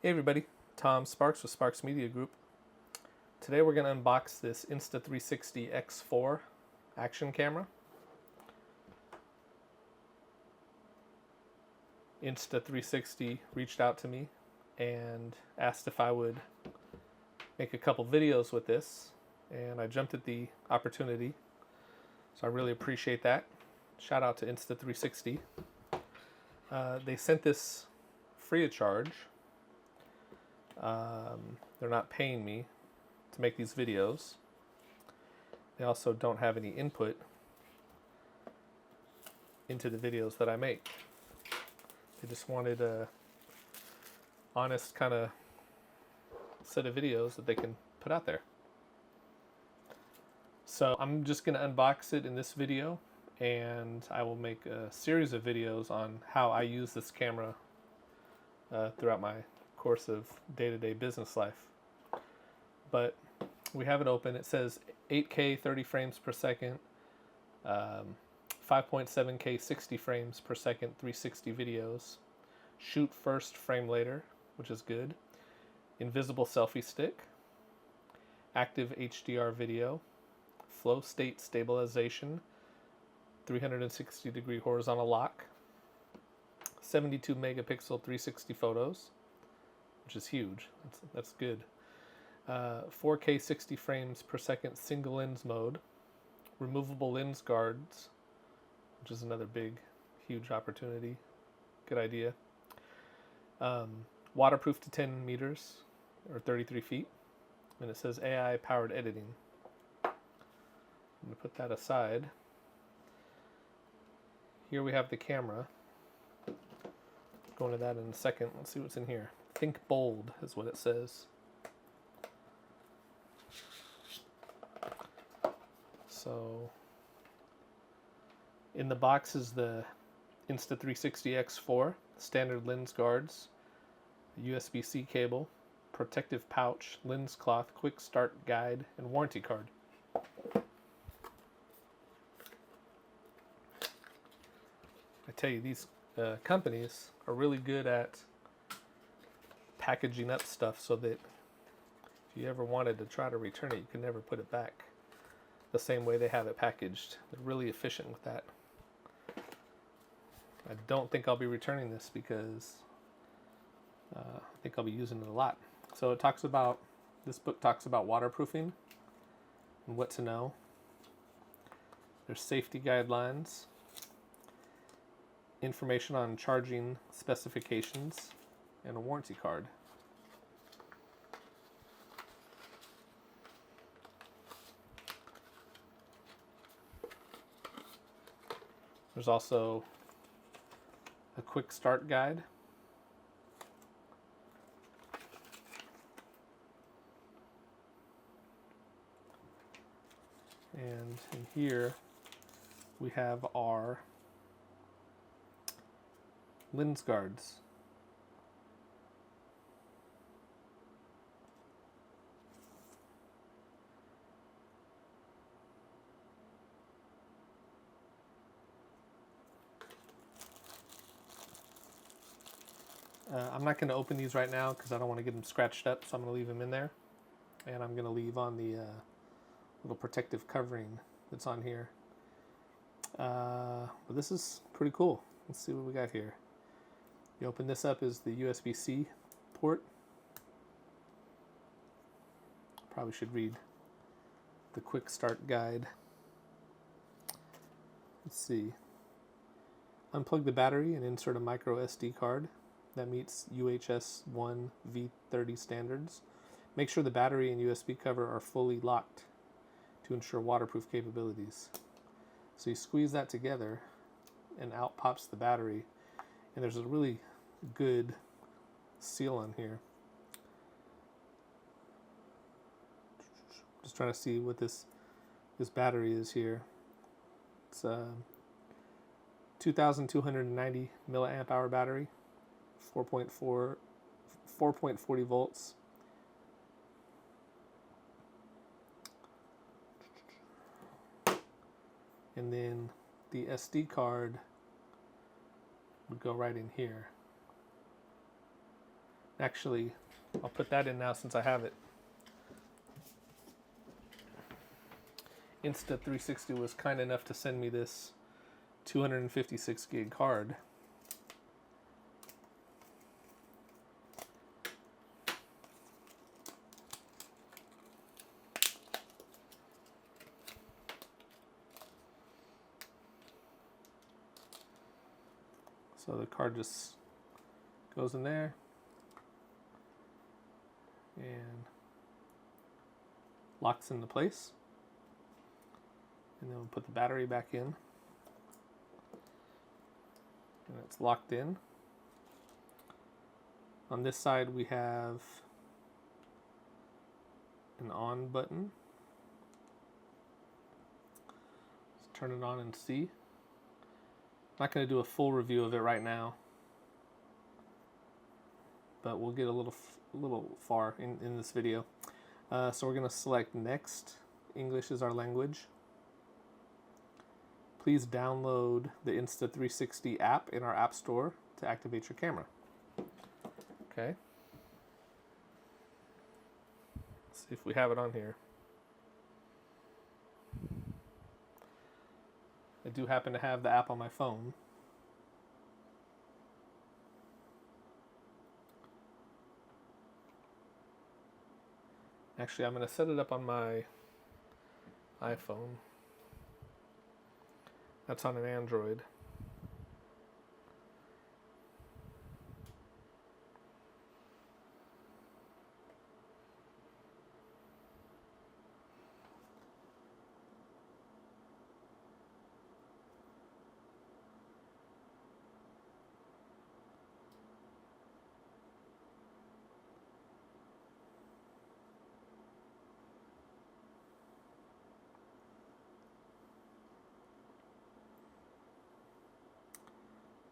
Hey everybody, Tom Sparks with Sparks Media Group. Today we're going to unbox this Insta360 X4 action camera. Insta360 reached out to me and asked if I would make a couple videos with this, and I jumped at the opportunity, so I really appreciate that. Shout out to Insta360. They sent this free of charge. They're not paying me to make these videos. They also don't have any input into the videos that I make. They just wanted a honest kind of set of videos that they can put out there. So I'm just going to unbox it in this video, and I will make a series of videos on how I use this camera throughout my course of day-to-day business life. But we have it open. It says 8K 30 frames per second, 5.7K 60 frames per second 360 videos, shoot first, frame later, which is good, invisible selfie stick, active HDR video, flow state stabilization, 360 degree horizontal lock, 72 megapixel 360 photos, which is huge. That's good. 4K 60 frames per second single lens mode, removable lens guards, which is another big, huge opportunity. Good idea. Waterproof to 10 meters or 33 feet. And it says AI powered editing. I'm going to put that aside. Here we have the camera. Go into that in a second. Let's see what's in here. Think bold is what it says. So in the box is the Insta360 X4, standard lens guards, USB-C cable, protective pouch, lens cloth, quick start guide, and warranty card. I tell you, these companies are really good at packaging up stuff so that if you ever wanted to try to return it, you can never put it back the same way they have it packaged. They're really efficient with that. I don't think I'll be returning this because I think I'll be using it a lot. So it talks about, this book talks about waterproofing and what to know. There's safety guidelines, information on charging specifications, and a warranty card. There's also a quick start guide. And in here we have our lens guards. I'm not going to open these right now because I don't want to get them scratched up, so I'm going to leave them in there. And I'm going to leave on the little protective covering that's on here. But this is pretty cool. Let's see what we got here. You open this up is the USB-C port. Probably should read the quick start guide. Let's see. Unplug the battery and insert a micro SD card that meets UHS 1 V30 standards. Make sure the battery and USB cover are fully locked to ensure waterproof capabilities. So you squeeze that together and out pops the battery, and there's a really good seal on here. Just trying to see what this battery is here. It's a 2,290 milliamp hour battery, 4.40 volts. And then the SD card would go right in here. Actually, I'll put that in now since I have it. Insta360 was kind enough to send me this 256 gig card. So the card just goes in there and locks into place. And then we'll put the battery back in. And it's locked in. On this side we have an on button. Let's turn it on and see. I'm not going to do a full review of it right now, but we'll get a little far in this video. So we're going to select next. English is our language. Please download the Insta360 app in our app store to activate your camera. Okay. Let's see if we have it on here. I do happen to have the app on my phone. Actually, I'm going to set it up on my iPhone. That's on an Android.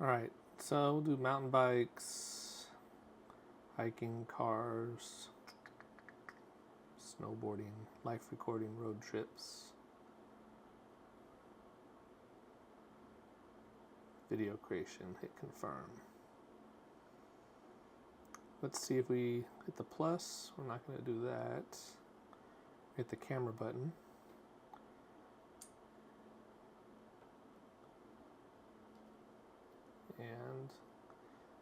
Alright, so we'll do mountain bikes, hiking, cars, snowboarding, life recording, road trips, video creation, hit confirm. Let's see if we hit the plus. We're not going to do that. Hit the camera button. And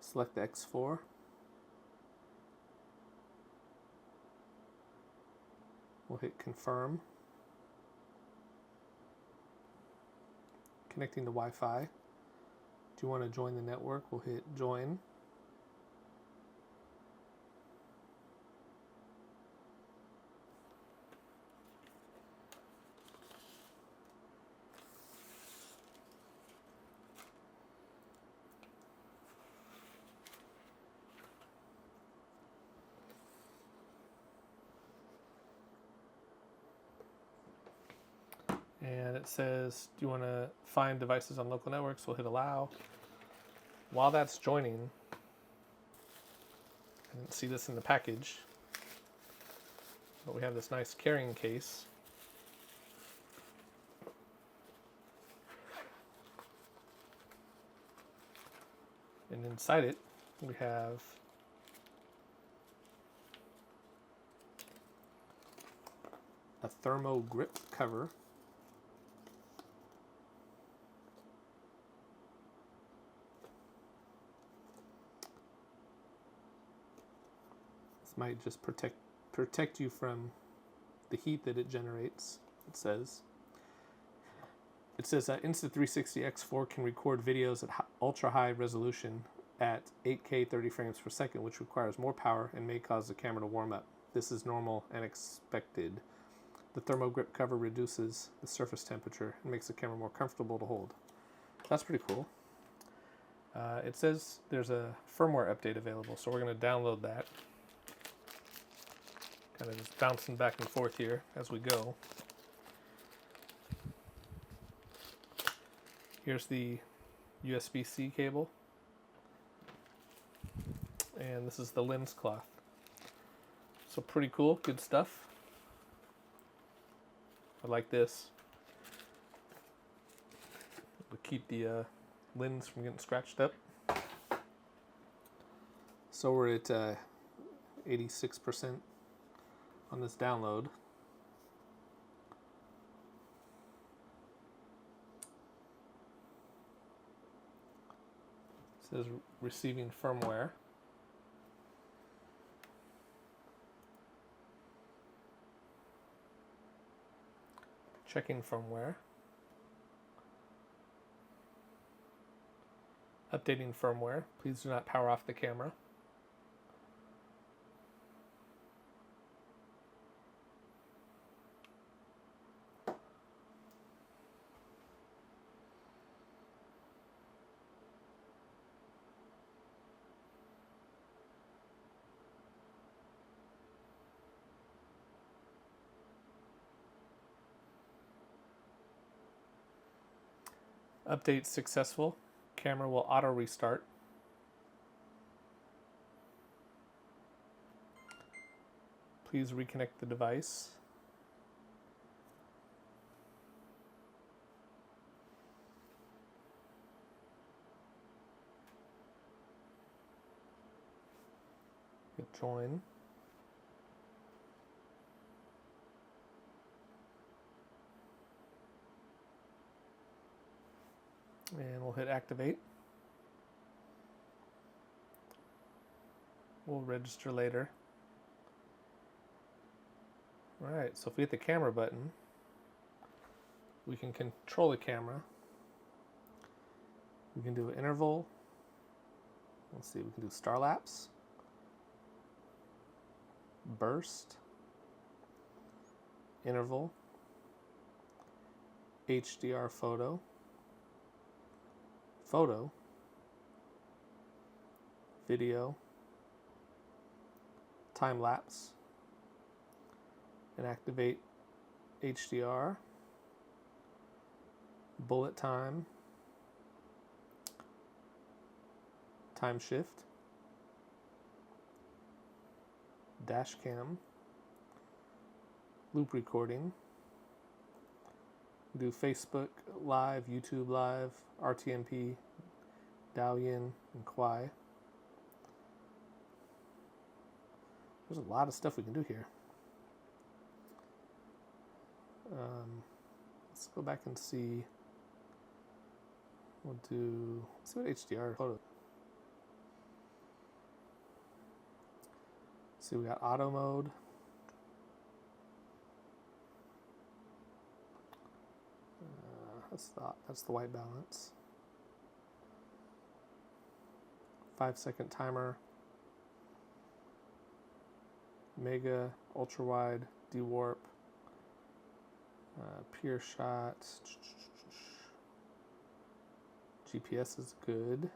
select the X4. We'll hit confirm. Connecting to Wi-Fi. Do you want to join the network? We'll hit join. And it says, do you want to find devices on local networks? We'll hit allow. While that's joining, I didn't see this in the package, but we have this nice carrying case. And inside it, we have a thermo grip cover. Might just protect you from the heat that it generates. It says Insta360 X4 can record videos at ultra high resolution at 8K 30 frames per second, which requires more power and may cause the camera to warm up. This is normal and expected. The thermo grip cover reduces the surface temperature and makes the camera more comfortable to hold. That's pretty cool. It says there's a firmware update available, so we're going to download that. Kind of just bouncing back and forth here as we go. Here's the USB-C cable. And this is the lens cloth. So pretty cool, good stuff. I like this. It'll keep the lens from getting scratched up. So we're at 86% on this download. It says receiving firmware. Checking firmware. Updating firmware. Please do not power off the camera. Update successful. Camera will auto restart. Please reconnect the device. Hit join. And we'll hit activate. We'll register later. Alright, so if we hit the camera button, we can control the camera. We can do an interval. Let's see, we can do star lapse, burst, interval, HDR photo, video, time lapse, and activate HDR, bullet time, time shift, dash cam, loop recording, do Facebook Live, YouTube Live, RTMP, Douyin, and Kwai. There's a lot of stuff we can do here. Let's go back and see. Let's see what HDR photo. See, we got auto mode. That's the white balance. 5-second timer. Mega, ultra wide, dewarp, pure shot. GPS is good.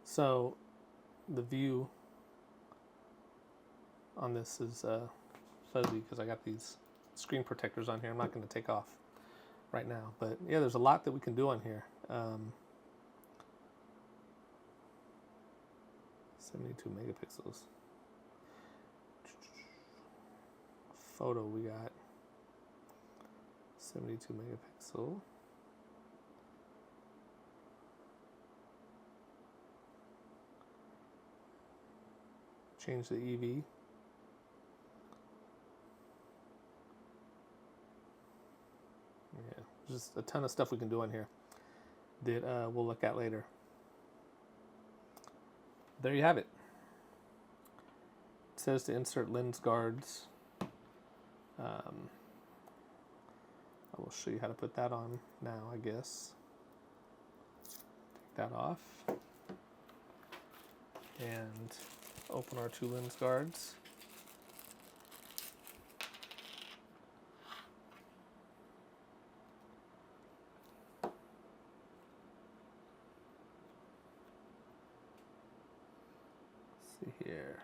So the view on this is fuzzy because I got these screen protectors on here. I'm not going to take off right now, but yeah, there's a lot that we can do on here. 72 megapixels. Photo, we got 72 megapixel. Change the EV. Yeah, just a ton of stuff we can do on here that we'll look at later. There you have it. It says to insert lens guards. I will show you how to put that on now, I guess. Take that off. And open our two lens guards. Let's see here.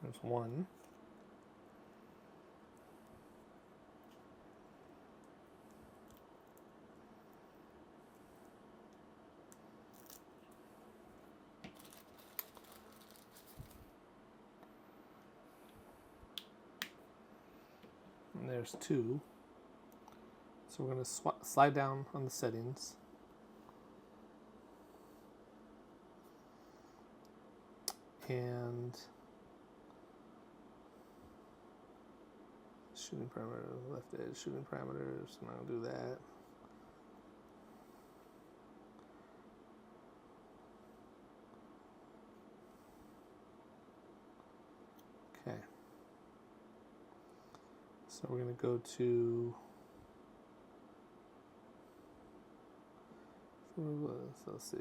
There's one. And there's two. So we're going to slide down on the settings. And shooting parameters, left edge, shooting parameters, and I'll do that. Okay. So we're going to go to, so let's see,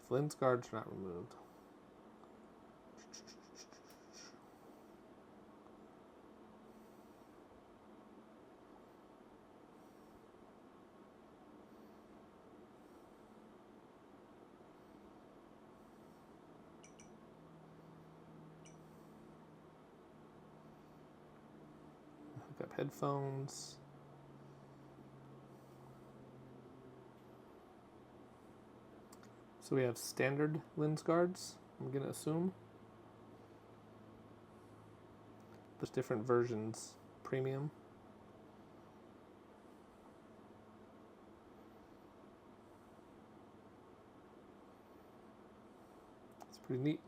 if lens guards are not removed. Hook up headphones. So we have standard lens guards, I'm going to assume. There's different versions. Premium. It's pretty neat.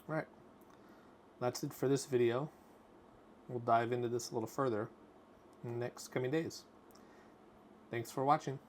Alright. That's it for this video. We'll dive into this a little further in the next coming days. Thanks for watching.